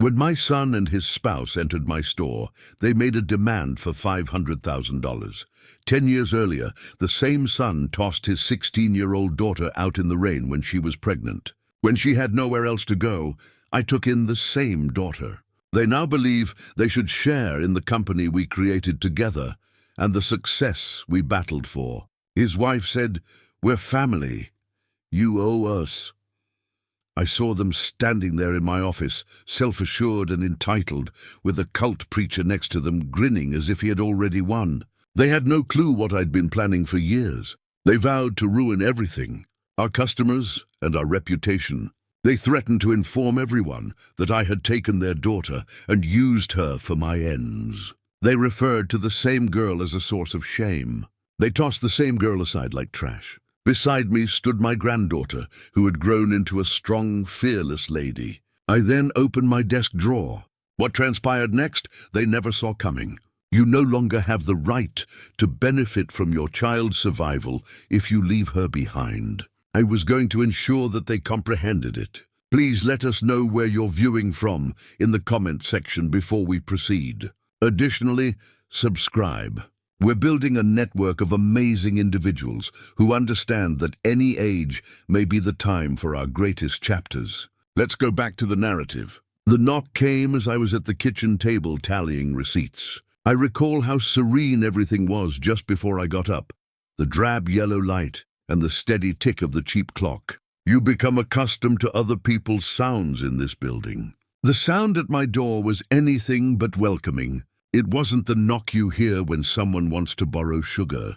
When my son and his spouse entered my store, they made a demand for $500,000. 10 years earlier, the same son tossed his 16-year-old daughter out in the rain when she was pregnant. When she had nowhere else to go, I took in the same daughter. They now believe they should share in the company we created together and the success we battled for. His wife said, "We're family. You owe us." I saw them standing there in my office, self-assured and entitled, with a cult preacher next to them, grinning as if he had already won. They had no clue what I'd been planning for years. They vowed to ruin everything, our customers and our reputation. They threatened to inform everyone that I had taken their daughter and used her for my ends. They referred to the same girl as a source of shame. They tossed the same girl aside like trash. Beside me stood my granddaughter, who had grown into a strong, fearless lady. I then opened my desk drawer. What transpired next, they never saw coming. You no longer have the right to benefit from your child's survival if you leave her behind. I was going to ensure that they comprehended it. Please let us know where you're viewing from in the comment section before we proceed. Additionally, subscribe. We're building a network of amazing individuals who understand that any age may be the time for our greatest chapters. Let's go back to the narrative. The knock came as I was at the kitchen table tallying receipts. I recall how serene everything was just before I got up. The drab yellow light and the steady tick of the cheap clock. You become accustomed to other people's sounds in this building. The sound at my door was anything but welcoming. It wasn't the knock you hear when someone wants to borrow sugar.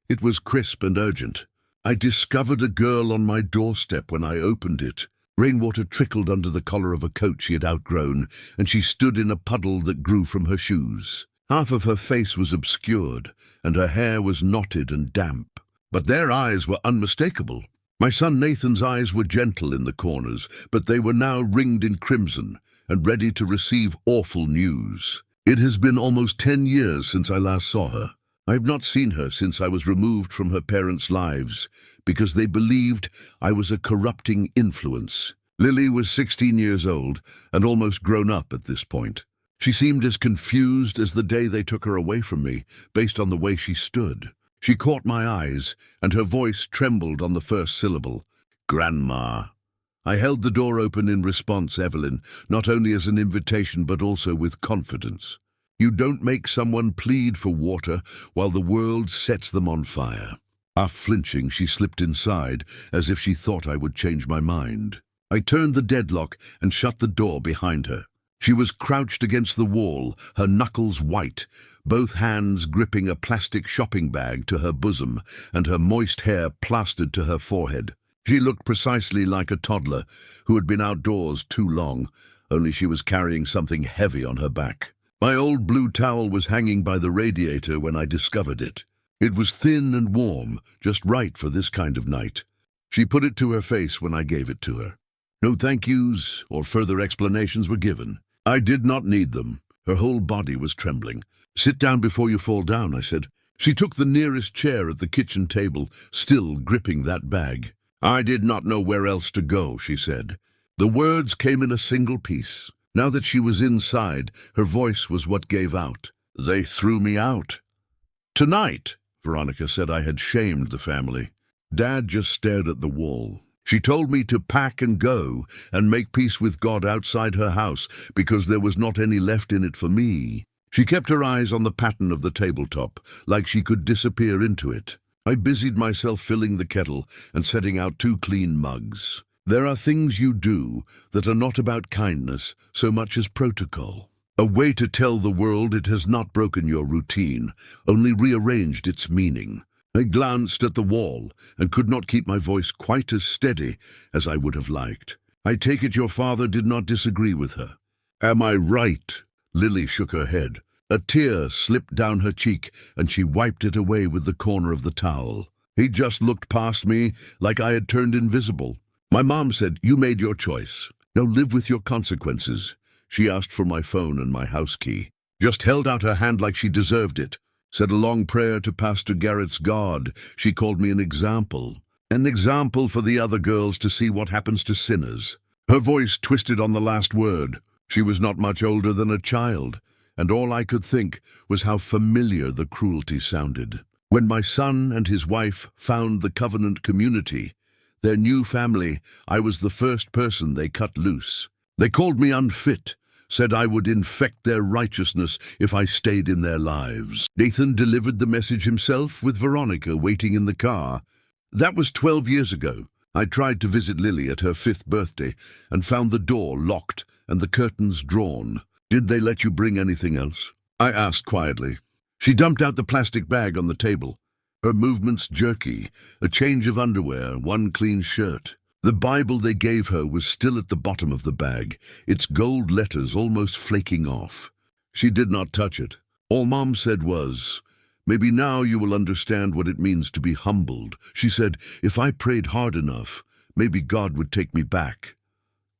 It was crisp and urgent. I discovered a girl on my doorstep when I opened it. Rainwater trickled under the collar of a coat she had outgrown, and she stood in a puddle that grew from her shoes. Half of her face was obscured, and her hair was knotted and damp. But their eyes were unmistakable. My son Nathan's eyes were gentle in the corners, but they were now ringed in crimson and ready to receive awful news. It has been almost 10 years since I last saw her. I have not seen her since I was removed from her parents' lives because they believed I was a corrupting influence. Lily was 16 years old and almost grown up at this point. She seemed as confused as the day they took her away from me, based on the way she stood. She caught my eyes, and her voice trembled on the first syllable. "Grandma." I held the door open in response, Evelyn, not only as an invitation but also with confidence. You don't make someone plead for water while the world sets them on fire. Half flinching, she slipped inside, as if she thought I would change my mind. I turned the deadlock and shut the door behind her. She was crouched against the wall, her knuckles white, both hands gripping a plastic shopping bag to her bosom and her moist hair plastered to her forehead. She looked precisely like a toddler who had been outdoors too long, only she was carrying something heavy on her back. My old blue towel was hanging by the radiator when I discovered it. It was thin and warm, just right for this kind of night. She put it to her face when I gave it to her. No thank yous or further explanations were given. I did not need them. Her whole body was trembling. "Sit down before you fall down," I said. She took the nearest chair at the kitchen table, still gripping that bag. "I did not know where else to go," she said. The words came in a single piece. Now that she was inside, her voice was what gave out. "They threw me out." "Tonight," Veronica said. I had shamed the family. Dad just stared at the wall. "She told me to pack and go and make peace with God outside her house because there was not any left in it for me." She kept her eyes on the pattern of the tabletop, like she could disappear into it. I busied myself filling the kettle and setting out 2 clean mugs. There are things you do that are not about kindness so much as protocol. A way to tell the world it has not broken your routine, only rearranged its meaning. I glanced at the wall and could not keep my voice quite as steady as I would have liked. "I take it your father did not disagree with her." "Am I right?" Lily shook her head. A tear slipped down her cheek, and she wiped it away with the corner of the towel. "He just looked past me like I had turned invisible. My mom said, 'You made your choice. Now live with your consequences.' She asked for my phone and my house key. Just held out her hand like she deserved it. Said a long prayer to Pastor Garrett's God. She called me an example. An example for the other girls to see what happens to sinners." Her voice twisted on the last word. She was not much older than a child, and all I could think was how familiar the cruelty sounded. When my son and his wife found the Covenant community, their new family, I was the first person they cut loose. They called me unfit, said I would infect their righteousness if I stayed in their lives. Nathan delivered the message himself with Veronica waiting in the car. That was 12 years ago. I tried to visit Lily at her 5th birthday and found the door locked and the curtains drawn. Did they let you bring anything else? I asked quietly. She dumped out the plastic bag on the table. Her movements jerky, a change of underwear, one clean shirt. The Bible they gave her was still at the bottom of the bag, its gold letters almost flaking off. She did not touch it. All Mom said was, "Maybe now you will understand what it means to be humbled." She said, "If I prayed hard enough, maybe God would take me back."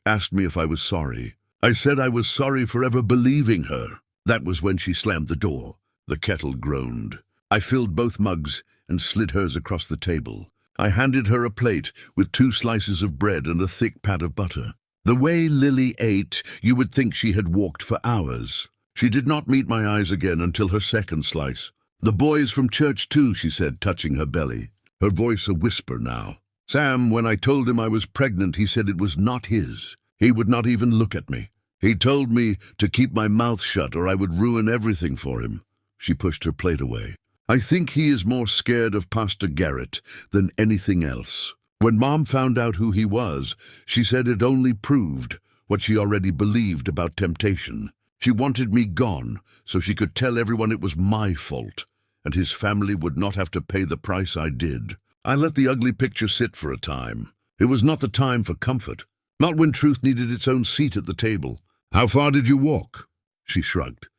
Asked me if I was sorry. I said I was sorry for ever believing her. That was when she slammed the door. The kettle groaned. I filled both mugs and slid hers across the table. I handed her a plate with 2 slices of bread and a thick pat of butter. The way Lily ate, you would think she had walked for hours. She did not meet my eyes again until her 2nd slice. "The boys from church too," she said, touching her belly. Her voice a whisper now. "Sam, when I told him I was pregnant, he said it was not his. He would not even look at me. He told me to keep my mouth shut or I would ruin everything for him." She pushed her plate away. "I think he is more scared of Pastor Garrett than anything else. When Mom found out who he was, she said it only proved what she already believed about temptation. She wanted me gone so she could tell everyone it was my fault, and his family would not have to pay the price I did. I let the ugly picture sit for a time. It was not the time for comfort, not when truth needed its own seat at the table." "How far did you walk?" She shrugged.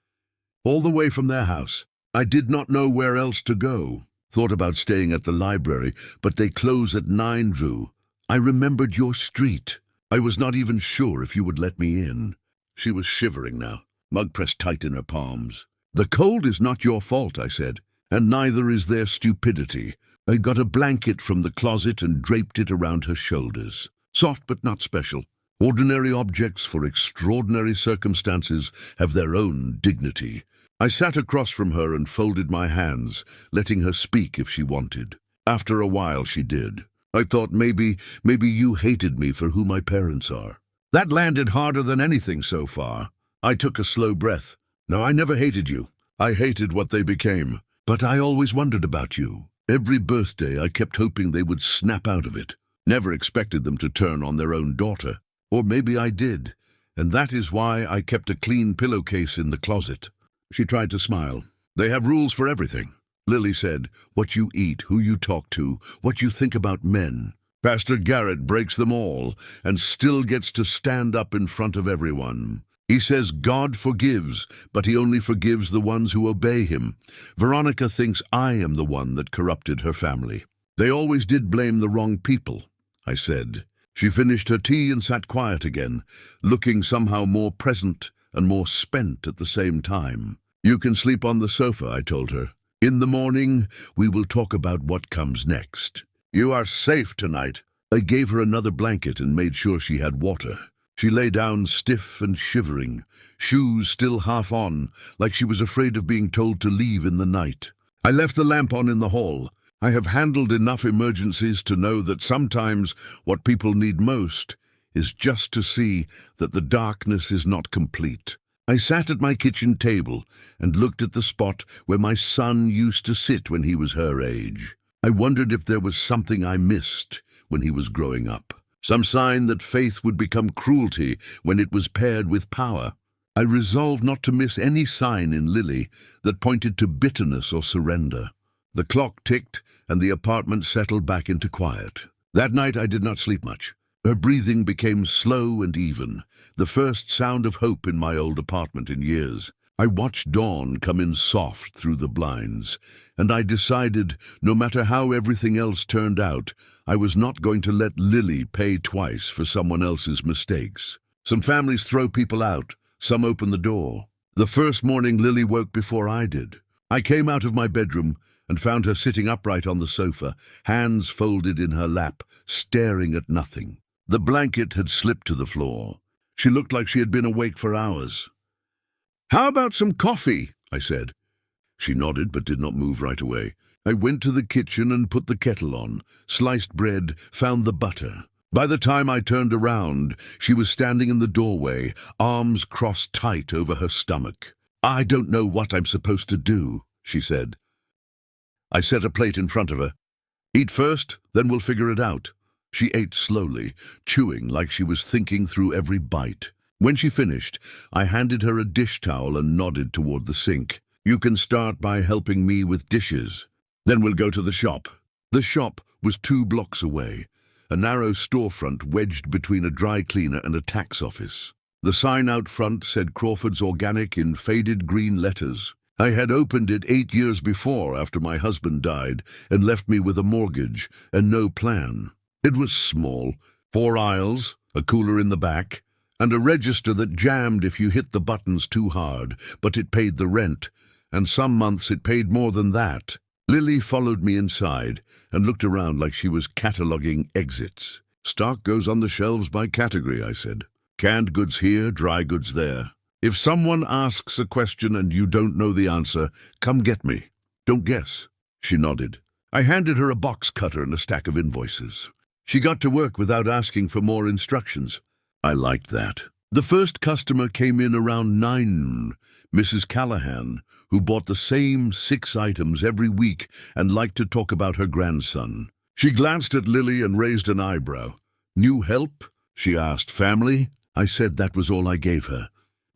"All the way from their house. I did not know where else to go. Thought about staying at the library, but they close at 9, Drew. I remembered your street. I was not even sure if you would let me in." She was shivering now, mug pressed tight in her palms. "The cold is not your fault," I said, "and neither is their stupidity." I got a blanket from the closet and draped it around her shoulders. Soft but not special. Ordinary objects for extraordinary circumstances have their own dignity. I sat across from her and folded my hands, letting her speak if she wanted. After a while she did. "I thought maybe you hated me for who my parents are." That landed harder than anything so far. I took a slow breath. "No, I never hated you. I hated what they became. But I always wondered about you. Every birthday I kept hoping they would snap out of it. Never expected them to turn on their own daughter. Or maybe I did, and that is why I kept a clean pillowcase in the closet." She tried to smile. "They have rules for everything," Lily said. "What you eat, who you talk to, what you think about men. Pastor Garrett breaks them all and still gets to stand up in front of everyone. He says God forgives, but he only forgives the ones who obey him. Veronica thinks I am the one that corrupted her family. They always did blame the wrong people," I said. She finished her tea and sat quiet again, looking somehow more present and more spent at the same time. "You can sleep on the sofa," I told her. "In the morning, we will talk about what comes next. You are safe tonight." I gave her another blanket and made sure she had water. She lay down stiff and shivering, shoes still half on, like she was afraid of being told to leave in the night. I left the lamp on in the hall. I have handled enough emergencies to know that sometimes what people need most is just to see that the darkness is not complete. I sat at my kitchen table and looked at the spot where my son used to sit when he was her age. I wondered if there was something I missed when he was growing up, some sign that faith would become cruelty when it was paired with power. I resolved not to miss any sign in Lily that pointed to bitterness or surrender. The clock ticked, and the apartment settled back into quiet. That night I did not sleep much. Her breathing became slow and even, the first sound of hope in my old apartment in years. I watched dawn come in soft through the blinds, and I decided, no matter how everything else turned out, I was not going to let Lily pay twice for someone else's mistakes. Some families throw people out, some open the door. The first morning Lily woke before I did. I came out of my bedroom and found her sitting upright on the sofa, hands folded in her lap, staring at nothing. The blanket had slipped to the floor. She looked like she had been awake for hours. "How about some coffee?" I said. She nodded but did not move right away. I went to the kitchen and put the kettle on, sliced bread, found the butter. By the time I turned around, she was standing in the doorway, arms crossed tight over her stomach. "I don't know what I'm supposed to do," she said. I set a plate in front of her. "Eat first, then we'll figure it out." She ate slowly, chewing like she was thinking through every bite. When she finished, I handed her a dish towel and nodded toward the sink. "You can start by helping me with dishes. Then we'll go to the shop." The shop was 2 blocks away, a narrow storefront wedged between a dry cleaner and a tax office. The sign out front said Crawford's Organic in faded green letters. I had opened it 8 years before after my husband died and left me with a mortgage and no plan. It was small, 4 aisles, a cooler in the back, and a register that jammed if you hit the buttons too hard, but it paid the rent, and some months it paid more than that. Lily followed me inside and looked around like she was cataloguing exits. "Stock goes on the shelves by category," I said. "Canned goods here, dry goods there. If someone asks a question and you don't know the answer, come get me. Don't guess." She nodded. I handed her a box cutter and a stack of invoices. She got to work without asking for more instructions. I liked that. The first customer came in around 9, Mrs. Callahan, who bought the same 6 items every week and liked to talk about her grandson. She glanced at Lily and raised an eyebrow. "New help?" she asked. "Family?" I said that was all I gave her.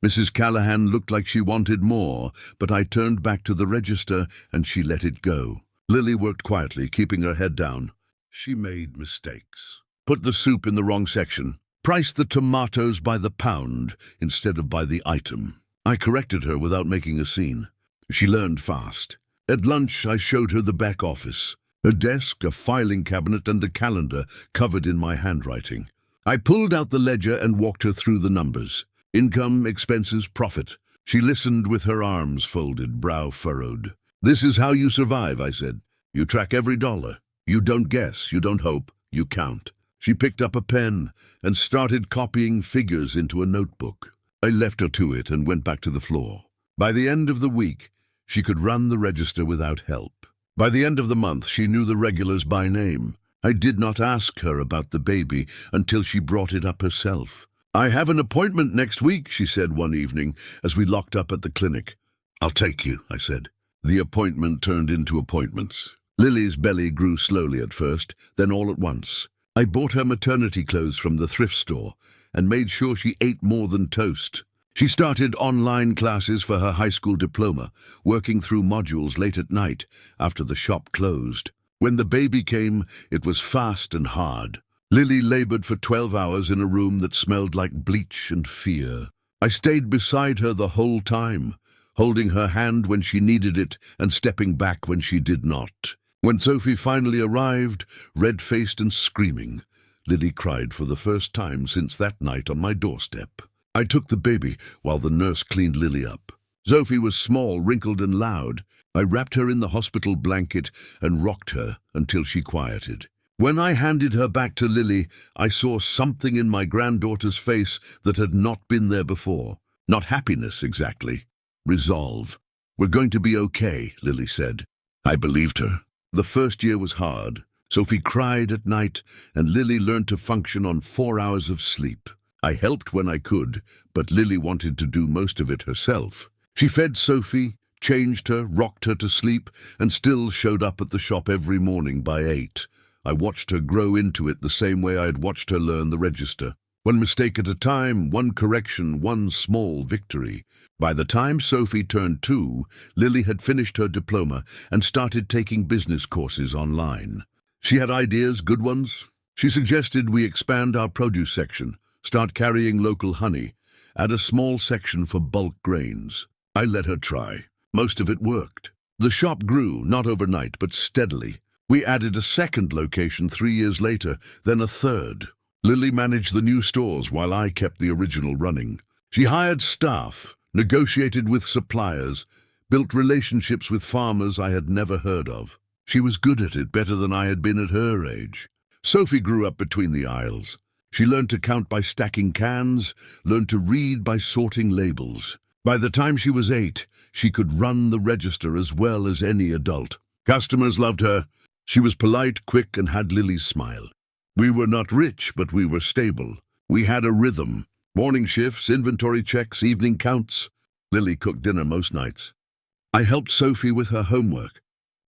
Mrs. Callahan looked like she wanted more, but I turned back to the register and she let it go. Lily worked quietly, keeping her head down. She made mistakes. Put the soup in the wrong section. Priced the tomatoes by the pound instead of by the item. I corrected her without making a scene. She learned fast. At lunch, I showed her the back office. A desk, a filing cabinet, and a calendar covered in my handwriting. I pulled out the ledger and walked her through the numbers. Income, expenses, profit. She listened with her arms folded, brow furrowed. "This is how you survive," I said. "You track every dollar. You don't guess, you don't hope, you count." She picked up a pen and started copying figures into a notebook. I left her to it and went back to the floor. By the end of the week, she could run the register without help. By the end of the month, she knew the regulars by name. I did not ask her about the baby until she brought it up herself. "I have an appointment next week," she said one evening as we locked up at the clinic. "I'll take you," I said. The appointment turned into appointments. Lily's belly grew slowly at first, then all at once. I bought her maternity clothes from the thrift store and made sure she ate more than toast. She started online classes for her high school diploma, working through modules late at night after the shop closed. When the baby came, it was fast and hard. Lily labored for 12 hours in a room that smelled like bleach and fear. I stayed beside her the whole time, holding her hand when she needed it and stepping back when she did not. When Sophie finally arrived, red-faced and screaming, Lily cried for the first time since that night on my doorstep. I took the baby while the nurse cleaned Lily up. Sophie was small, wrinkled and loud. I wrapped her in the hospital blanket and rocked her until she quieted. When I handed her back to Lily, I saw something in my granddaughter's face that had not been there before. Not happiness, exactly. Resolve. "We're going to be okay," Lily said. I believed her. The first year was hard. Sophie cried at night, and Lily learned to function on 4 hours of sleep. I helped when I could, but Lily wanted to do most of it herself. She fed Sophie, changed her, rocked her to sleep, and still showed up at the shop every morning by 8. I watched her grow into it the same way I had watched her learn the register. One mistake at a time, one correction, one small victory. By the time Sophie turned 2, Lily had finished her diploma and started taking business courses online. She had ideas, good ones. She suggested we expand our produce section, start carrying local honey, add a small section for bulk grains. I let her try. Most of it worked. The shop grew, not overnight, but steadily. We added a second location 3 years later, then a third. Lily managed the new stores while I kept the original running. She hired staff, negotiated with suppliers, built relationships with farmers I had never heard of. She was good at it, better than I had been at her age. Sophie grew up between the aisles. She learned to count by stacking cans, learned to read by sorting labels. By the time she was 8, she could run the register as well as any adult. Customers loved her. She was polite, quick, and had Lily's smile. We were not rich, but we were stable. We had a rhythm. Morning shifts, inventory checks, evening counts. Lily cooked dinner most nights. I helped Sophie with her homework.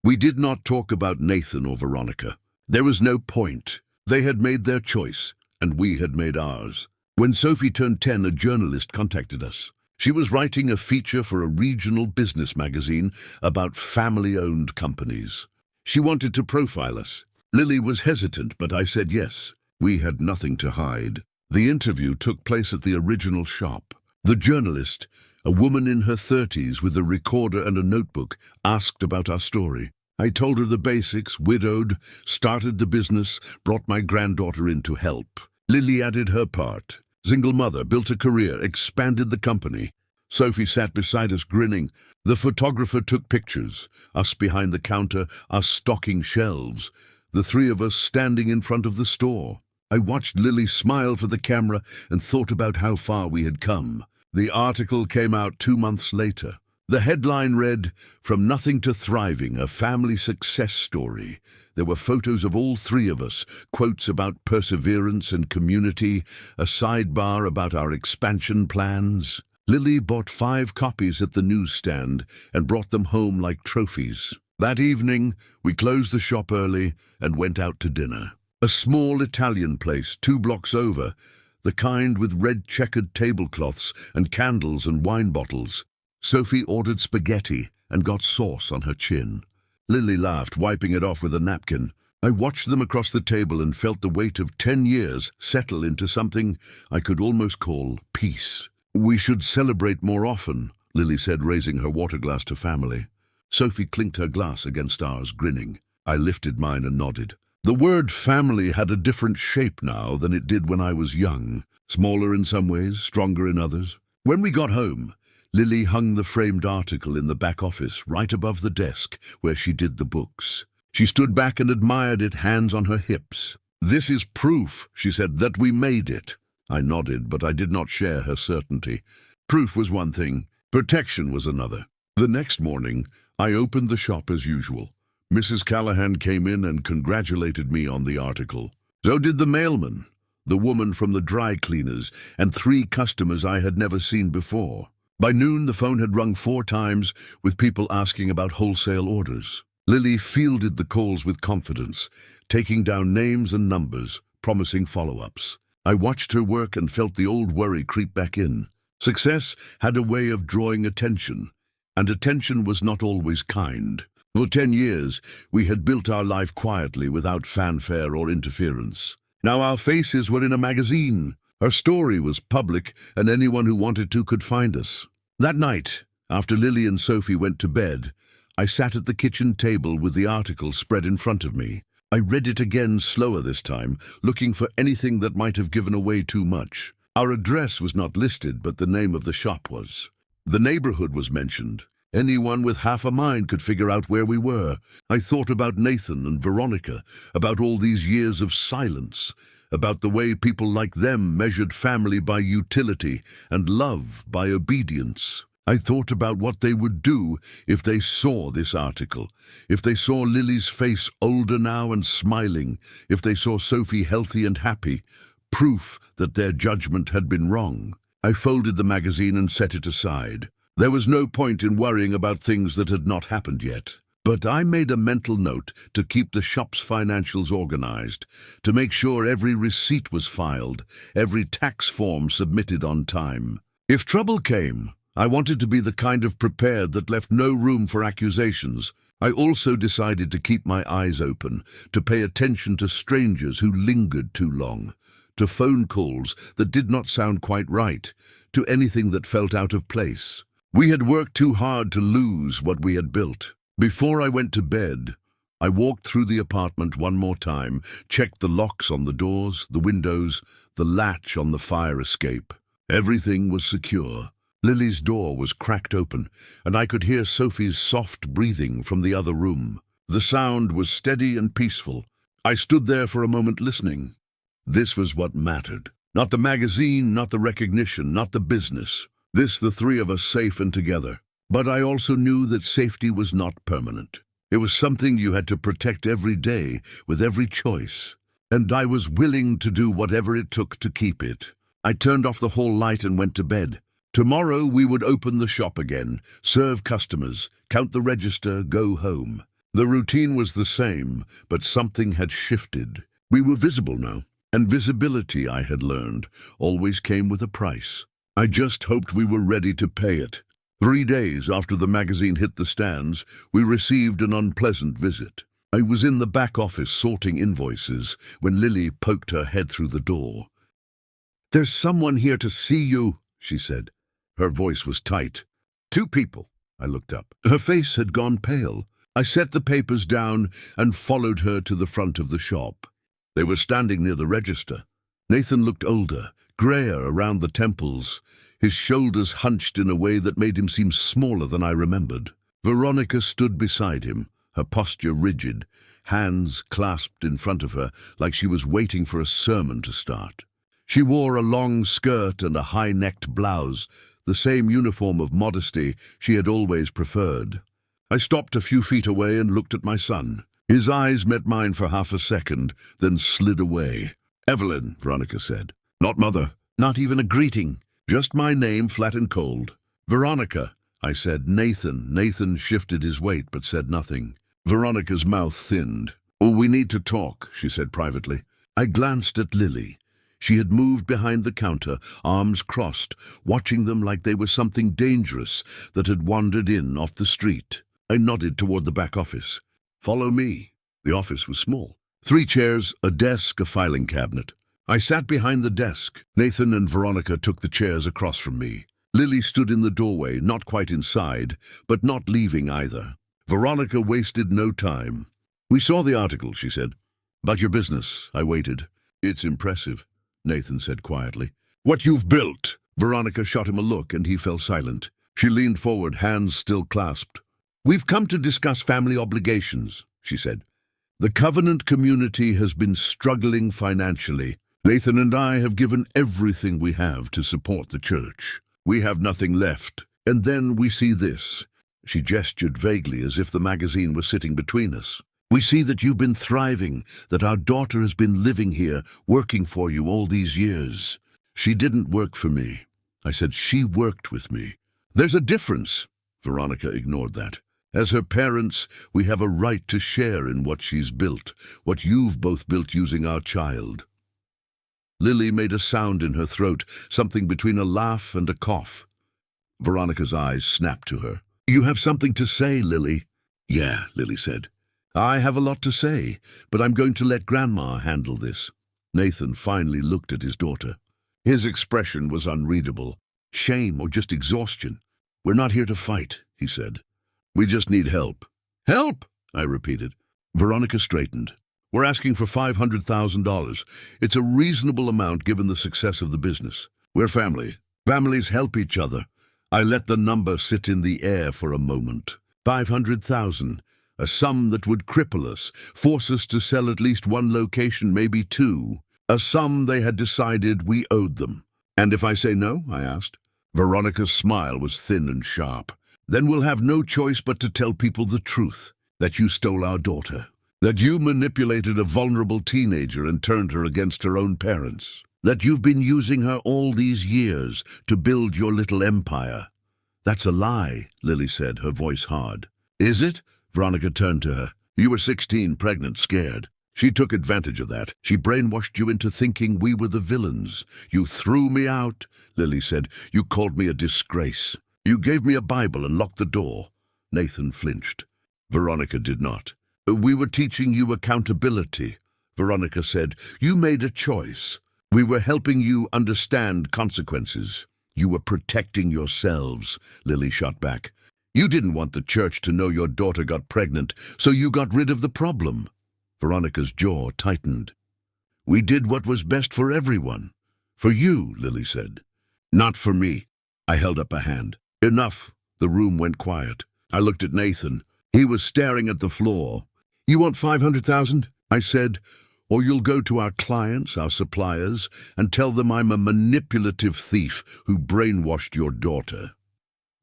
We did not talk about Nathan or Veronica. There was no point. They had made their choice, and we had made ours. When Sophie turned 10, a journalist contacted us. She was writing a feature for a regional business magazine about family-owned companies. She wanted to profile us. Lily was hesitant, but I said yes. We had nothing to hide. The interview took place at the original shop. The journalist, a woman in her 30s with a recorder and a notebook, asked about our story. I told her the basics, widowed, started the business, brought my granddaughter in to help. Lily added her part. Single mother, built a career, expanded the company. Sophie sat beside us grinning. The photographer took pictures, us behind the counter, us stocking shelves, the three of us standing in front of the store. I watched Lily smile for the camera and thought about how far we had come. The article came out 2 months later. The headline read, "From Nothing to Thriving, a Family Success Story." There were photos of all three of us, quotes about perseverance and community, a sidebar about our expansion plans. Lily bought 5 copies at the newsstand and brought them home like trophies. That evening, we closed the shop early and went out to dinner. A small Italian place 2 blocks over, the kind with red checkered tablecloths and candles and wine bottles. Sophie ordered spaghetti and got sauce on her chin. Lily laughed, wiping it off with a napkin. I watched them across the table and felt the weight of 10 years settle into something I could almost call peace. "We should celebrate more often," Lily said, raising her water glass to family. Sophie clinked her glass against ours, grinning. I lifted mine and nodded. The word family had a different shape now than it did when I was young, smaller in some ways, stronger in others. When we got home, Lily hung the framed article in the back office, right above the desk where she did the books. She stood back and admired it, hands on her hips. "This is proof," she said, "that we made it." I nodded, but I did not share her certainty. Proof was one thing, protection was another. The next morning, I opened the shop as usual. Mrs. Callahan came in and congratulated me on the article. So did the mailman, the woman from the dry cleaners, and 3 customers I had never seen before. By noon, the phone had rung 4 times, with people asking about wholesale orders. Lily fielded the calls with confidence, taking down names and numbers, promising follow-ups. I watched her work and felt the old worry creep back in. Success had a way of drawing attention, and attention was not always kind. For 10 years, we had built our life quietly without fanfare or interference. Now our faces were in a magazine. Our story was public, and anyone who wanted to could find us. That night, after Lily and Sophie went to bed, I sat at the kitchen table with the article spread in front of me. I read it again, slower this time, looking for anything that might have given away too much. Our address was not listed, but the name of the shop was. The neighborhood was mentioned. Anyone with half a mind could figure out where we were. I thought about Nathan and Veronica, about all these years of silence, about the way people like them measured family by utility and love by obedience. I thought about what they would do if they saw this article, if they saw Lily's face older now and smiling, if they saw Sophie healthy and happy, proof that their judgment had been wrong. I folded the magazine and set it aside. There was no point in worrying about things that had not happened yet. But I made a mental note to keep the shop's financials organized, to make sure every receipt was filed, every tax form submitted on time. If trouble came, I wanted to be the kind of prepared that left no room for accusations. I also decided to keep my eyes open, to pay attention to strangers who lingered too long, to phone calls that did not sound quite right, to anything that felt out of place. We had worked too hard to lose what we had built. Before I went to bed, I walked through the apartment one more time, checked the locks on the doors, the windows, the latch on the fire escape. Everything was secure. Lily's door was cracked open, and I could hear Sophie's soft breathing from the other room. The sound was steady and peaceful. I stood there for a moment listening. This was what mattered. Not the magazine, not the recognition, not the business. This, the three of us safe and together. But I also knew that safety was not permanent. It was something you had to protect every day, with every choice. And I was willing to do whatever it took to keep it. I turned off the hall light and went to bed. Tomorrow we would open the shop again, serve customers, count the register, go home. The routine was the same, but something had shifted. We were visible now, and visibility, I had learned, always came with a price. I just hoped we were ready to pay it. 3 days after the magazine hit the stands, we received an unpleasant visit. I was in the back office sorting invoices when Lily poked her head through the door. "There's someone here to see you," she said. Her voice was tight. "2 people." I looked up. Her face had gone pale. I set the papers down and followed her to the front of the shop. They were standing near the register. Nathan looked older, grayer around the temples, his shoulders hunched in a way that made him seem smaller than I remembered. Veronica stood beside him, her posture rigid, hands clasped in front of her like she was waiting for a sermon to start. She wore a long skirt and a high-necked blouse, the same uniform of modesty she had always preferred. I stopped a few feet away and looked at my son. His eyes met mine for half a second, then slid away. "Evelyn," Veronica said. "Not mother, not even a greeting, just my name flat and cold." "Veronica," I said. "Nathan." Nathan shifted his weight but said nothing. Veronica's mouth thinned. "Oh, we need to talk," she said privately. I glanced at Lily. She had moved behind the counter, arms crossed, watching them like they were something dangerous that had wandered in off the street. I nodded toward the back office. "Follow me." The office was small. 3 chairs, a desk, a filing cabinet. I sat behind the desk. Nathan and Veronica took the chairs across from me. Lily stood in the doorway, not quite inside, but not leaving either. Veronica wasted no time. "We saw the article," she said. "About your business." I waited. "It's impressive," Nathan said quietly. "What you've built." Veronica shot him a look, and he fell silent. She leaned forward, hands still clasped. "We've come to discuss family obligations," she said. "The Covenant community has been struggling financially. Nathan and I have given everything we have to support the church. We have nothing left. And then we see this." She gestured vaguely as if the magazine was sitting between us. "We see that you've been thriving, that our daughter has been living here, working for you all these years." "She didn't work for me," I said. "She worked with me." "There's a difference." Veronica ignored that. "As her parents, we have a right to share in what she's built, what you've both built using our child." Lily made a sound in her throat, something between a laugh and a cough. Veronica's eyes snapped to her. "You have something to say, Lily." "Yeah," Lily said. "I have a lot to say, but I'm going to let Grandma handle this." Nathan finally looked at his daughter. His expression was unreadable. Shame or just exhaustion. "We're not here to fight," he said. "We just need help." "Help?" I repeated. Veronica straightened. "We're asking for $500,000. It's a reasonable amount given the success of the business. We're family. Families help each other." I let the number sit in the air for a moment. 500,000, a sum that would cripple us, force us to sell at least 1 location, maybe 2. A sum they had decided we owed them. "And if I say no?" I asked. Veronica's smile was thin and sharp. "Then we'll have no choice but to tell people the truth, that you stole our daughter. That you manipulated a vulnerable teenager and turned her against her own parents. That you've been using her all these years to build your little empire." "That's a lie," Lily said, her voice hard. "Is it?" Veronica turned to her. "You were 16, pregnant, scared. She took advantage of that. She brainwashed you into thinking we were the villains. You threw me out," Lily said. "You called me a disgrace. You gave me a Bible and locked the door." Nathan flinched. Veronica did not. "We were teaching you accountability," Veronica said. "You made a choice. We were helping you understand consequences." "You were protecting yourselves," Lily shot back. "You didn't want the church to know your daughter got pregnant, so you got rid of the problem." Veronica's jaw tightened. "We did what was best for everyone." "For you," Lily said. "Not for me." I held up a hand. "Enough." The room went quiet. I looked at Nathan. He was staring at the floor. "You want 500,000? I said. or you'll go to our clients, our suppliers, and tell them I'm a manipulative thief who brainwashed your daughter.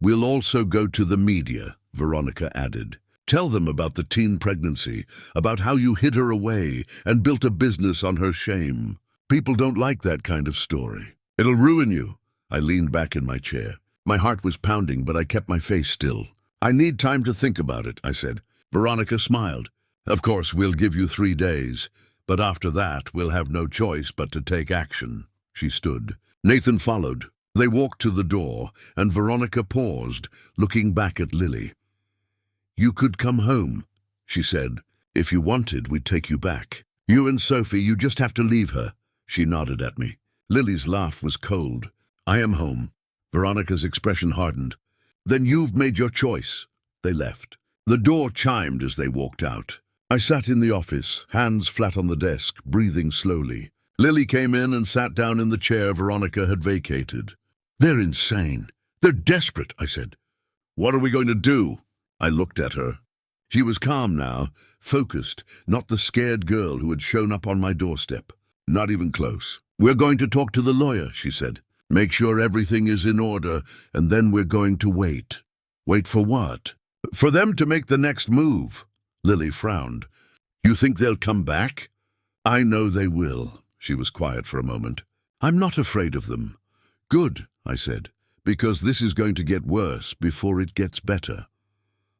We'll also go to the media, Veronica added. Tell them about the teen pregnancy, about how you hid her away and built a business on her shame. People don't like that kind of story. It'll ruin you. I leaned back in my chair. My heart was pounding, but I kept my face still. I need time to think about it, I said. Veronica smiled. Of course, we'll give you 3 days, but after that, we'll have no choice but to take action. She stood. Nathan followed. They walked to the door, and Veronica paused, looking back at Lily. You could come home, she said. If you wanted, we'd take you back. You and Sophie, you just have to leave her. She nodded at me. Lily's laugh was cold. I am home. Veronica's expression hardened. Then you've made your choice. They left. The door chimed as they walked out. I sat in the office, hands flat on the desk, breathing slowly. Lily came in and sat down in the chair Veronica had vacated. They're insane. They're desperate, I said. What are we going to do? I looked at her. She was calm now, focused, not the scared girl who had shown up on my doorstep. Not even close. We're going to talk to the lawyer, she said. Make sure everything is in order, and then we're going to wait. Wait for what? For them to make the next move. Lily frowned. You think they'll come back? I know they will. She was quiet for a moment. I'm not afraid of them. Good, I said, because this is going to get worse before it gets better.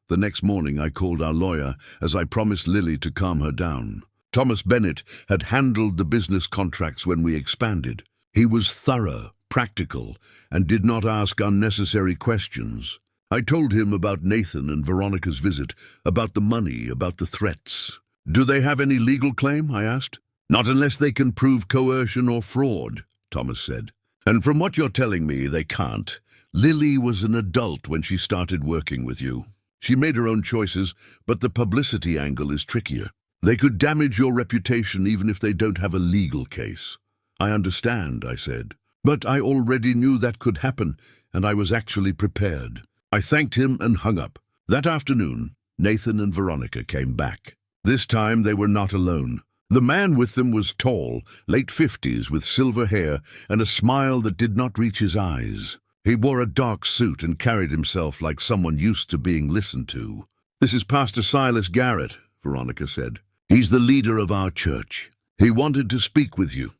The next morning I called our lawyer, as I promised Lily to calm her down. Thomas Bennett had handled the business contracts when we expanded. He was thorough, practical, and did not ask unnecessary questions. I told him about Nathan and Veronica's visit, about the money, about the threats. Do they have any legal claim? I asked. Not unless they can prove coercion or fraud, Thomas said. And from what you're telling me, they can't. Lily was an adult when she started working with you. She made her own choices, but the publicity angle is trickier. They could damage your reputation even if they don't have a legal case. I understand, I said. But I already knew that could happen, and I was actually prepared. I thanked him and hung up. That afternoon, Nathan and Veronica came back. This time they were not alone. The man with them was tall, late 50s, with silver hair and a smile that did not reach his eyes. He wore a dark suit and carried himself like someone used to being listened to. This is Pastor Silas Garrett, Veronica said. He's the leader of our church. He wanted to speak with you.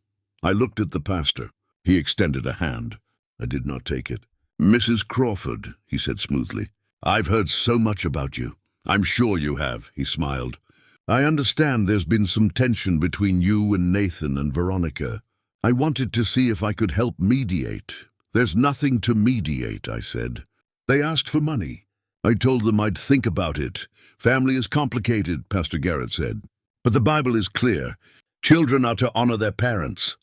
I looked at the pastor. He extended a hand. I did not take it. Mrs. Crawford, he said smoothly. I've heard so much about you. I'm sure you have, he smiled. I understand there's been some tension between you and Nathan and Veronica. I wanted to see if I could help mediate. There's nothing to mediate, I said. They asked for money. I told them I'd think about it. Family is complicated, Pastor Garrett said. But the Bible is clear. Children are to honor their parents.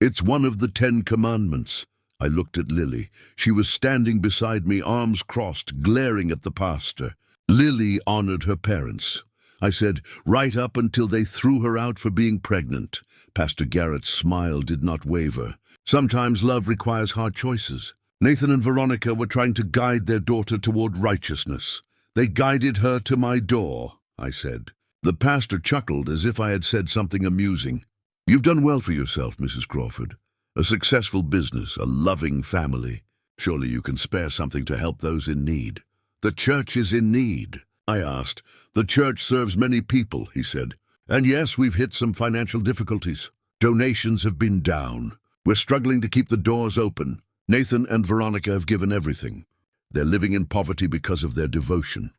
It's one of the 10 commandments. I looked at Lily. She was standing beside me, arms crossed, glaring at the pastor. Lily honored her parents. I said, right up until they threw her out for being pregnant. Pastor Garrett's smile did not waver. Sometimes love requires hard choices. Nathan and Veronica were trying to guide their daughter toward righteousness. They guided her to my door, I said. The pastor chuckled as if I had said something amusing. You've done well for yourself, Mrs. Crawford. A successful business, a loving family. Surely you can spare something to help those in need. The church is in need, I asked. The church serves many people, he said. And yes, we've hit some financial difficulties. Donations have been down. We're struggling to keep the doors open. Nathan and Veronica have given everything. They're living in poverty because of their devotion.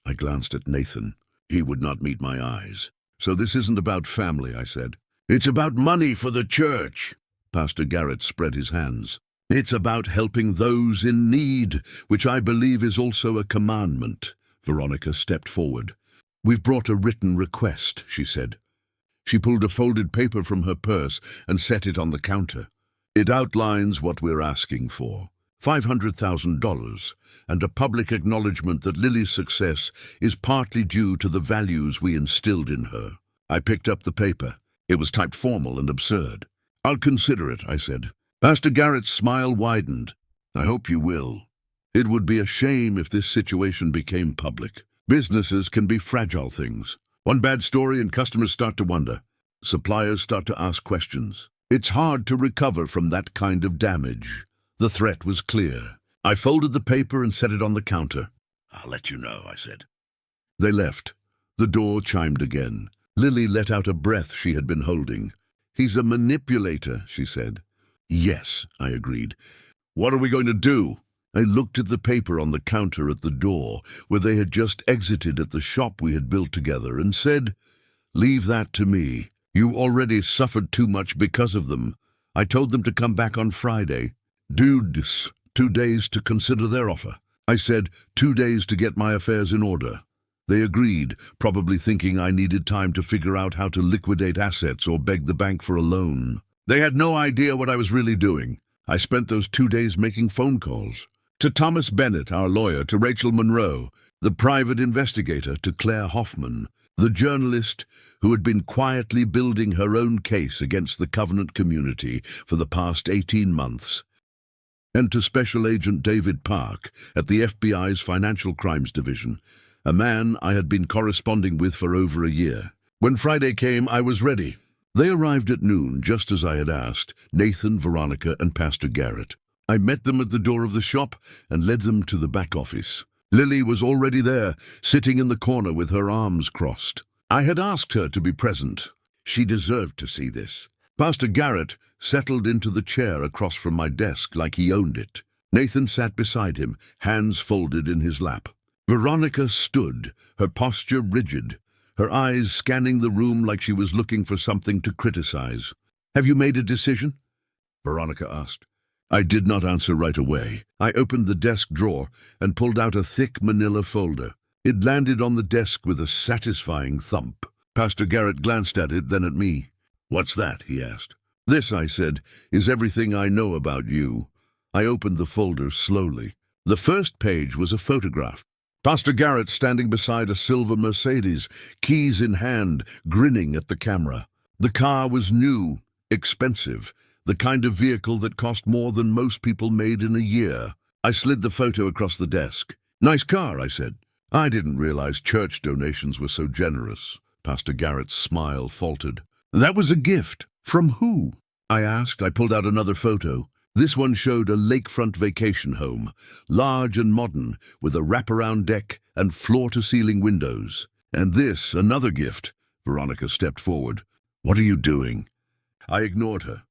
I glanced at Nathan. He would not meet my eyes. So this isn't about family, I said. It's about money for the church. Pastor Garrett spread his hands. It's about helping those in need, which I believe is also a commandment. Veronica stepped forward. We've brought a written request, she said. She pulled a folded paper from her purse and set it on the counter. It outlines what we're asking for. $500,000, and a public acknowledgement that Lily's success is partly due to the values we instilled in her. I picked up the paper. It was typed formal and absurd. I'll consider it, I said. Pastor Garrett's smile widened. I hope you will. It would be a shame if this situation became public. Businesses can be fragile things. One bad story and customers start to wonder. Suppliers start to ask questions. It's hard to recover from that kind of damage. The threat was clear. I folded the paper and set it on the counter. "I'll let you know," I said. They left. The door chimed again. Lily let out a breath she had been holding. "He's a manipulator," she said. "Yes," I agreed. "What are we going to do?" I looked at the paper on the counter at the door, where they had just exited at the shop we had built together, and said, "Leave that to me. You already suffered too much because of them. I told them to come back on Friday. Dudes, 2 days to consider their offer." I said, 2 days to get my affairs in order. They agreed, probably thinking I needed time to figure out how to liquidate assets or beg the bank for a loan. They had no idea what I was really doing. I spent those 2 days making phone calls. To Thomas Bennett, our lawyer, to Rachel Monroe, the private investigator, to Claire Hoffman, the journalist who had been quietly building her own case against the Covenant community for the past 18 months, and to Special Agent David Park at the FBI's Financial Crimes Division, a man I had been corresponding with for over a year. When Friday came, I was ready. They arrived at noon, just as I had asked, Nathan, Veronica, and Pastor Garrett. I met them at the door of the shop and led them to the back office. Lily was already there, sitting in the corner with her arms crossed. I had asked her to be present. She deserved to see this. Pastor Garrett settled into the chair across from my desk like he owned it. Nathan sat beside him, hands folded in his lap. Veronica stood, her posture rigid, her eyes scanning the room like she was looking for something to criticize. "Have you made a decision?" Veronica asked. I did not answer right away. I opened the desk drawer and pulled out a thick manila folder. It landed on the desk with a satisfying thump. Pastor Garrett glanced at it, then at me. "What's that?" he asked. "This," I said, "is everything I know about you." I opened the folder slowly. The first page was a photograph. Pastor Garrett standing beside a silver Mercedes, keys in hand, grinning at the camera. The car was new, expensive, the kind of vehicle that cost more than most people made in a year. I slid the photo across the desk. "Nice car," I said. "I didn't realize church donations were so generous." Pastor Garrett's smile faltered. "That was a gift. From who?" I asked. I pulled out another photo. This one showed a lakefront vacation home, large and modern, with a wraparound deck and floor-to-ceiling windows. "And this, another gift." Veronica stepped forward. "What are you doing?" I ignored her.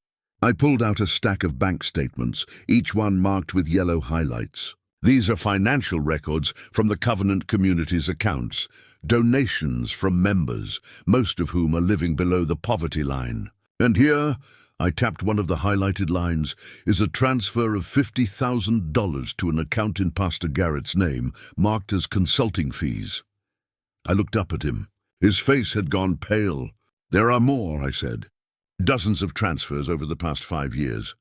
I pulled out a stack of bank statements, each one marked with yellow highlights. "These are financial records from the Covenant community's accounts, donations from members, most of whom are living below the poverty line. And here," I tapped one of the highlighted lines, "is a transfer of $50,000 to an account in Pastor Garrett's name, marked as consulting fees." I looked up at him. His face had gone pale. "There are more," I said. "Dozens of transfers over the past 5 years.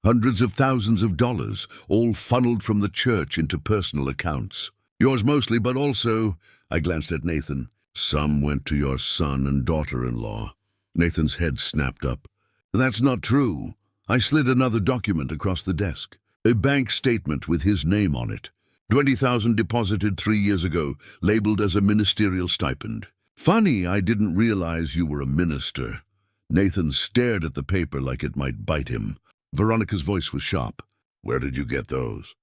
Hundreds of thousands of dollars, all funneled from the church into personal accounts. Yours mostly, but also," I glanced at Nathan, "some went to your son and daughter-in-law." Nathan's head snapped up. "That's not true." I slid another document across the desk. A bank statement with his name on it. 20,000 deposited 3 years ago, labeled as a ministerial stipend. "Funny, I didn't realize you were a minister." Nathan stared at the paper like it might bite him. Veronica's voice was sharp. "Where did you get those?"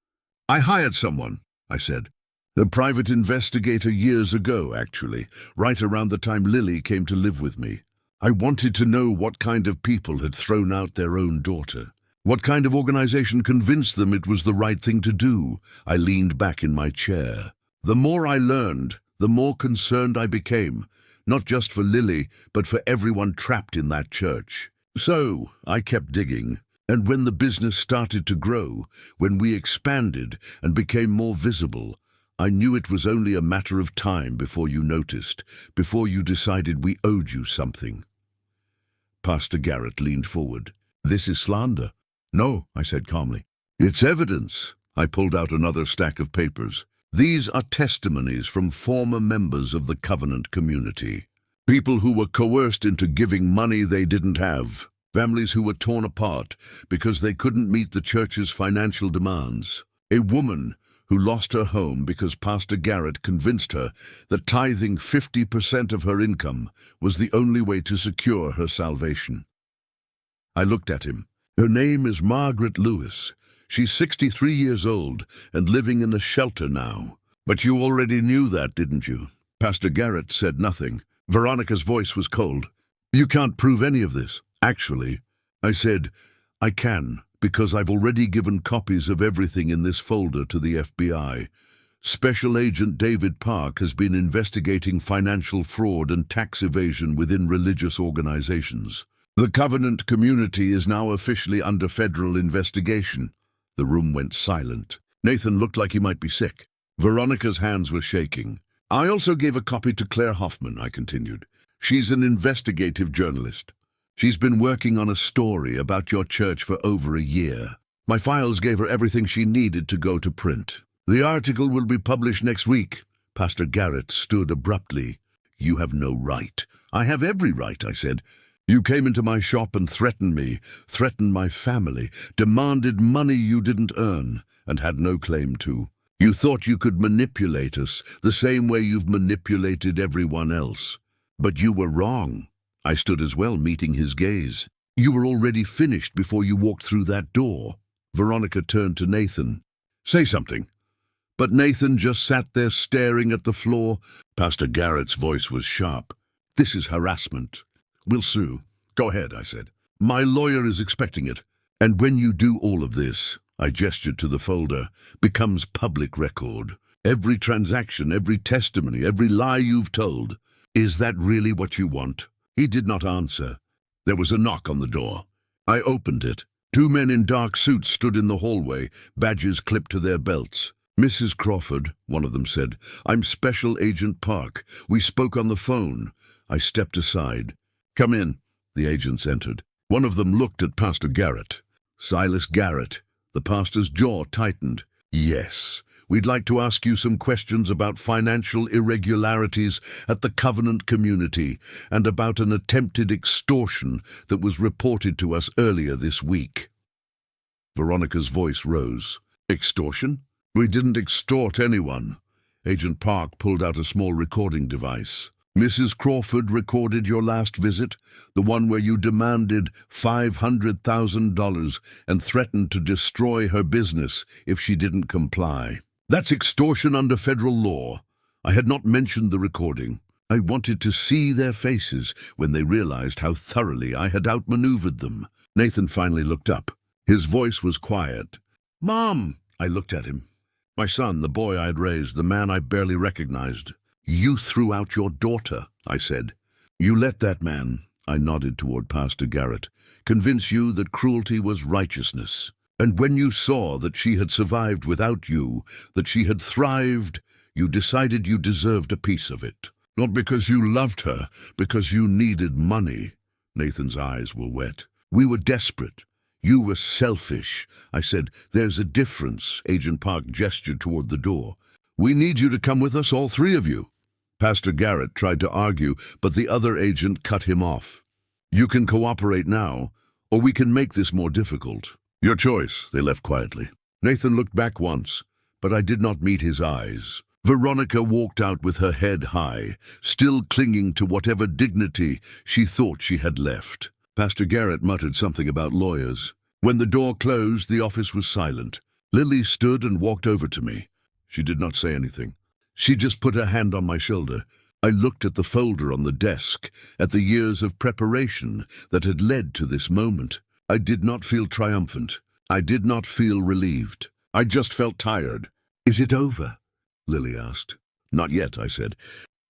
"I hired someone," I said. "A private investigator years ago, actually, right around the time Lily came to live with me. I wanted to know what kind of people had thrown out their own daughter. What kind of organization convinced them it was the right thing to do." I leaned back in my chair. The more I learned, the more concerned I became, not just for Lily, but for everyone trapped in that church. So I kept digging, and when the business started to grow, when we expanded and became more visible, I knew it was only a matter of time before you noticed, before you decided we owed you something. Pastor Garrett leaned forward. "This is slander." "No," I said calmly. "It's evidence." I pulled out another stack of papers. "These are testimonies from former members of the Covenant community. People who were coerced into giving money they didn't have. Families who were torn apart because they couldn't meet the church's financial demands. A woman who lost her home because Pastor Garrett convinced her that tithing 50% of her income was the only way to secure her salvation. I looked at him. Her name is Margaret Lewis. She's 63 years old and living in a shelter now. But you already knew that, didn't you? Pastor Garrett said nothing. Veronica's voice was cold. You can't prove any of this. Actually, I said, I can, because I've already given copies of everything in this folder to the FBI. Special Agent David Park has been investigating financial fraud and tax evasion within religious organizations. The Covenant community is now officially under federal investigation. The room went silent. Nathan looked like he might be sick. Veronica's hands were shaking. I also gave a copy to Claire Hoffman, I continued. She's an investigative journalist. She's been working on a story about your church for over a year. My files gave her everything she needed to go to print. The article will be published next week. Pastor Garrett stood abruptly. You have no right. I have every right, I said. You came into my shop and threatened me, threatened my family, demanded money you didn't earn and had no claim to. You thought you could manipulate us the same way you've manipulated everyone else. But you were wrong. I stood as well, meeting his gaze. You were already finished before you walked through that door. Veronica turned to Nathan. Say something. But Nathan just sat there staring at the floor. Pastor Garrett's voice was sharp. This is harassment. We'll sue. Go ahead, I said. My lawyer is expecting it. And when you do all of this, I gestured to the folder, becomes public record. Every transaction, every testimony, every lie you've told. Is that really what you want? He did not answer. There was a knock on the door. I opened it. 2 men in dark suits stood in the hallway, badges clipped to their belts. Mrs. Crawford, one of them said, I'm Special Agent Park. We spoke on the phone. I stepped aside. Come in. The agents entered. One of them looked at Pastor Garrett. Silas Garrett. The pastor's jaw tightened. Yes, we'd like to ask you some questions about financial irregularities at the Covenant community and about an attempted extortion that was reported to us earlier this week. Veronica's voice rose. Extortion? We didn't extort anyone. Agent Park pulled out a small recording device. Mrs. Crawford recorded your last visit, the one where you demanded $500,000 and threatened to destroy her business if she didn't comply. That's extortion under federal law. I had not mentioned the recording. I wanted to see their faces when they realized how thoroughly I had outmaneuvered them. Nathan finally looked up. His voice was quiet. Mom! I looked at him. My son, the boy I had raised, the man I barely recognized. You threw out your daughter, I said. You let that man, I nodded toward Pastor Garrett, convince you that cruelty was righteousness. And when you saw that she had survived without you, that she had thrived, you decided you deserved a piece of it. Not because you loved her, because you needed money. Nathan's eyes were wet. We were desperate. You were selfish. I said, there's a difference. Agent Park gestured toward the door. We need you to come with us, all 3 of you. Pastor Garrett tried to argue, but the other agent cut him off. You can cooperate now, or we can make this more difficult. Your choice, they left quietly. Nathan looked back once, but I did not meet his eyes. Veronica walked out with her head high, still clinging to whatever dignity she thought she had left. Pastor Garrett muttered something about lawyers. When the door closed, the office was silent. Lily stood and walked over to me. She did not say anything. She just put her hand on my shoulder. I looked at the folder on the desk, at the years of preparation that had led to this moment. I did not feel triumphant. I did not feel relieved. I just felt tired. Is it over? Lily asked. Not yet, I said.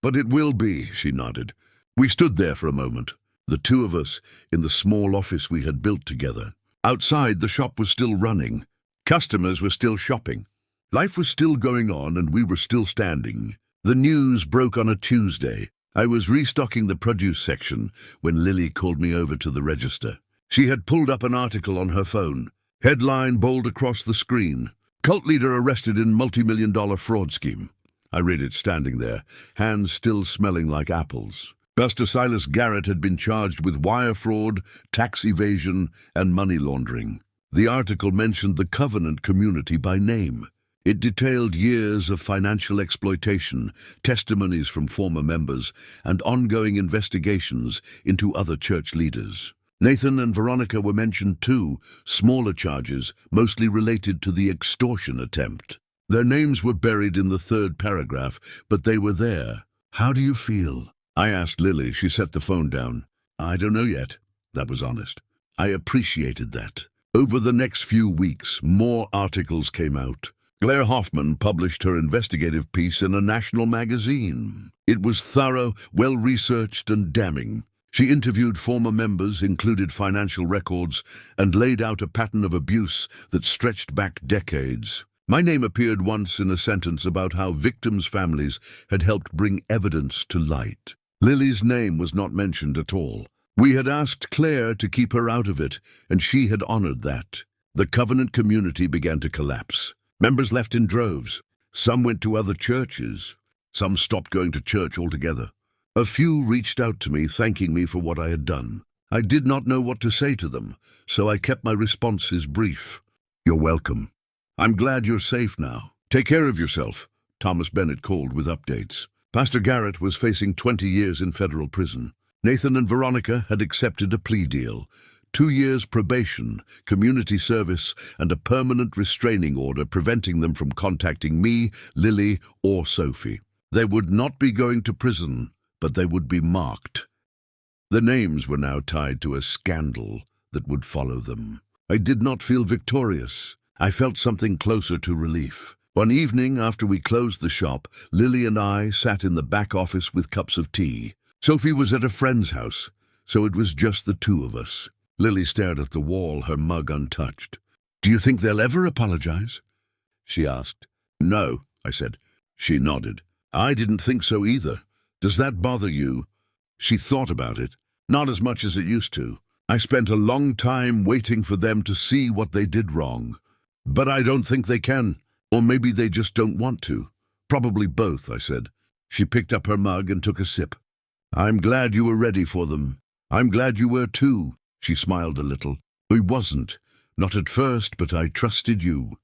But it will be, she nodded. We stood there for a moment, the 2 of us in the small office we had built together. Outside, the shop was still running. Customers were still shopping. Life was still going on and we were still standing. The news broke on a Tuesday. I was restocking the produce section when Lily called me over to the register. She had pulled up an article on her phone. Headline bold across the screen. Cult leader arrested in multi-million-dollar fraud scheme. I read it standing there, hands still smelling like apples. Pastor Silas Garrett had been charged with wire fraud, tax evasion, and money laundering. The article mentioned the Covenant community by name. It detailed years of financial exploitation, testimonies from former members, and ongoing investigations into other church leaders. Nathan and Veronica were mentioned too, smaller charges, mostly related to the extortion attempt. Their names were buried in the third paragraph, but they were there. "How do you feel?" I asked Lily. She set the phone down. "I don't know yet." That was honest. I appreciated that. Over the next few weeks, more articles came out. Claire Hoffman published her investigative piece in a national magazine. It was thorough, well-researched, and damning. She interviewed former members, included financial records, and laid out a pattern of abuse that stretched back decades. My name appeared once in a sentence about how victims' families had helped bring evidence to light. Lily's name was not mentioned at all. We had asked Claire to keep her out of it, and she had honored that. The Covenant community began to collapse. Members left in droves. Some went to other churches. Some stopped going to church altogether. A few reached out to me, thanking me for what I had done. I did not know what to say to them, so I kept my responses brief. "You're welcome. I'm glad you're safe now. Take care of yourself," Thomas Bennett called with updates. Pastor Garrett was facing 20 years in federal prison. Nathan and Veronica had accepted a plea deal. 2 years probation, community service, and a permanent restraining order preventing them from contacting me, Lily, or Sophie. They would not be going to prison, but they would be marked. The names were now tied to a scandal that would follow them. I did not feel victorious. I felt something closer to relief. One evening after we closed the shop, Lily and I sat in the back office with cups of tea. Sophie was at a friend's house, so it was just the two of us. Lily stared at the wall, her mug untouched. "Do you think they'll ever apologize?" she asked. "No," I said. She nodded. "I didn't think so either. Does that bother you?" She thought about it. "Not as much as it used to. I spent a long time waiting for them to see what they did wrong. But I don't think they can. Or maybe they just don't want to. Probably both," I said. She picked up her mug and took a sip. "I'm glad you were ready for them. I'm glad you were too." She smiled a little. "I wasn't. Not at first, but I trusted you."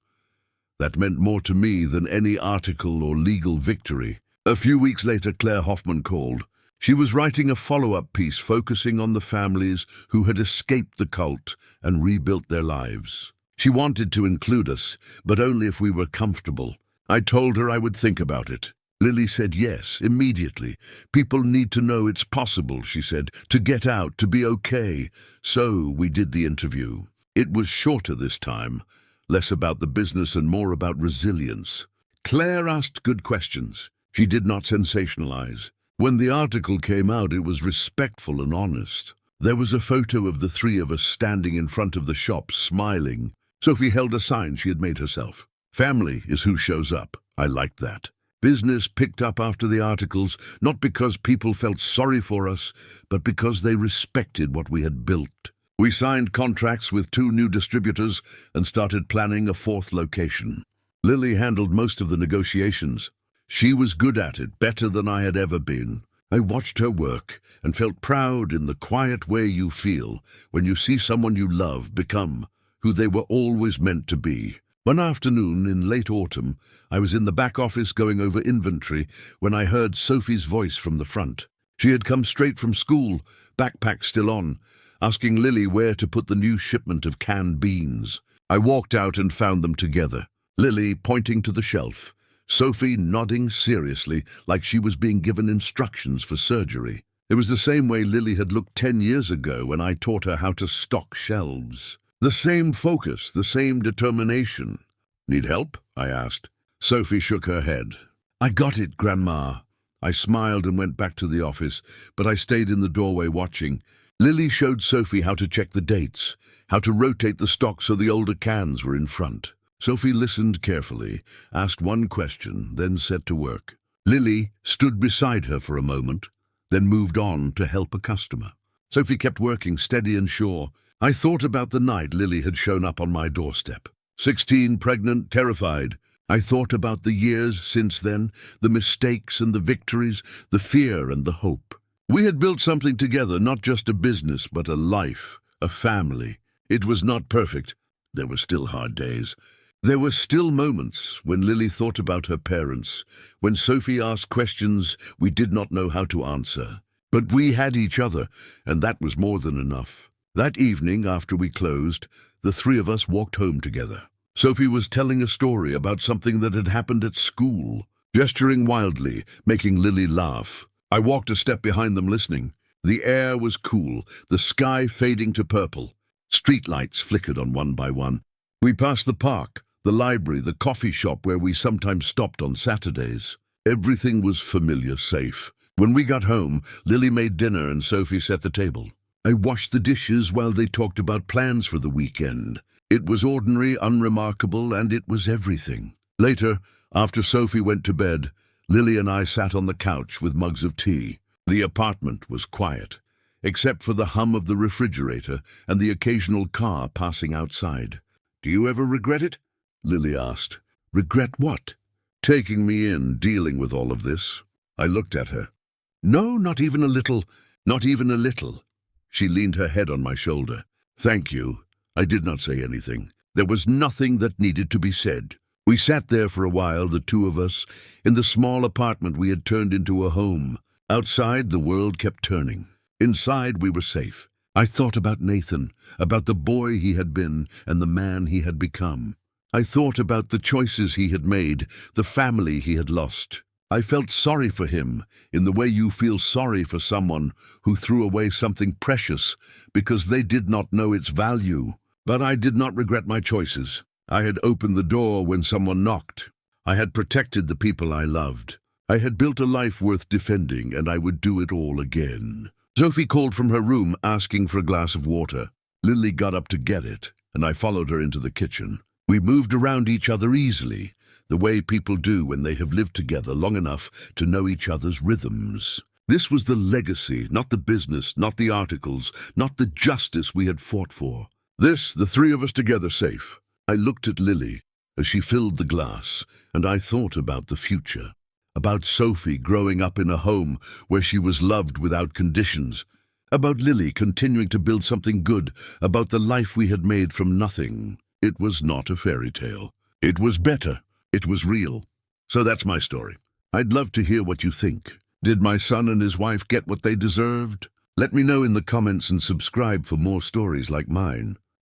That meant more to me than any article or legal victory. A few weeks later, Claire Hoffman called. She was writing a follow-up piece focusing on the families who had escaped the cult and rebuilt their lives. She wanted to include us, but only if we were comfortable. I told her I would think about it. Lily said yes, immediately. "People need to know it's possible," she said, "to get out, to be okay." So we did the interview. It was shorter this time, less about the business and more about resilience. Claire asked good questions. She did not sensationalize. When the article came out, it was respectful and honest. There was a photo of the three of us standing in front of the shop, smiling. Sophie held a sign she had made herself. "Family is who shows up." I liked that. Business picked up after the articles, not because people felt sorry for us, but because they respected what we had built. We signed contracts with 2 new distributors and started planning a 4th location. Lily handled most of the negotiations. She was good at it, better than I had ever been. I watched her work and felt proud in the quiet way you feel when you see someone you love become who they were always meant to be. One afternoon in late autumn, I was in the back office going over inventory when I heard Sophie's voice from the front. She had come straight from school, backpack still on, asking Lily where to put the new shipment of canned beans. I walked out and found them together, Lily pointing to the shelf, Sophie nodding seriously like she was being given instructions for surgery. It was the same way Lily had looked 10 years ago when I taught her how to stock shelves. The same focus, the same determination. "Need help?" I asked. Sophie shook her head. "I got it, Grandma." I smiled and went back to the office, but I stayed in the doorway watching. Lily showed Sophie how to check the dates, how to rotate the stock so the older cans were in front. Sophie listened carefully, asked one question, then set to work. Lily stood beside her for a moment, then moved on to help a customer. Sophie kept working, steady and sure. I thought about the night Lily had shown up on my doorstep. 16, pregnant, terrified. I thought about the years since then, the mistakes and the victories, the fear and the hope. We had built something together, not just a business, but a life, a family. It was not perfect. There were still hard days. There were still moments when Lily thought about her parents, when Sophie asked questions we did not know how to answer. But we had each other, and that was more than enough. That evening, after we closed, the three of us walked home together. Sophie was telling a story about something that had happened at school, gesturing wildly, making Lily laugh. I walked a step behind them listening. The air was cool, the sky fading to purple. Streetlights flickered on one by one. We passed the park, the library, the coffee shop where we sometimes stopped on Saturdays. Everything was familiar, safe. When we got home, Lily made dinner and Sophie set the table. I washed the dishes while they talked about plans for the weekend. It was ordinary, unremarkable, and it was everything. Later, after Sophie went to bed, Lily and I sat on the couch with mugs of tea. The apartment was quiet, except for the hum of the refrigerator and the occasional car passing outside. "Do you ever regret it?" Lily asked. "Regret what?" "Taking me in, dealing with all of this." I looked at her. "No, not even a little. Not even a little." She leaned her head on my shoulder. "Thank you." I did not say anything. There was nothing that needed to be said. We sat there for a while, the two of us, in the small apartment we had turned into a home. Outside, the world kept turning. Inside, we were safe. I thought about Nathan, about the boy he had been and the man he had become. I thought about the choices he had made, the family he had lost. I felt sorry for him, in the way you feel sorry for someone who threw away something precious because they did not know its value. But I did not regret my choices. I had opened the door when someone knocked. I had protected the people I loved. I had built a life worth defending, and I would do it all again. Sophie called from her room, asking for a glass of water. Lily got up to get it, and I followed her into the kitchen. We moved around each other easily, the way people do when they have lived together long enough to know each other's rhythms. This was the legacy, not the business, not the articles, not the justice we had fought for. This, the three of us together, safe. I looked at Lily as she filled the glass, and I thought about the future. About Sophie growing up in a home where she was loved without conditions. About Lily continuing to build something good, about the life we had made from nothing. It was not a fairy tale. It was better. It was real. So that's my story. I'd love to hear what you think. Did my son and his wife get what they deserved? Let me know in the comments and subscribe for more stories like mine.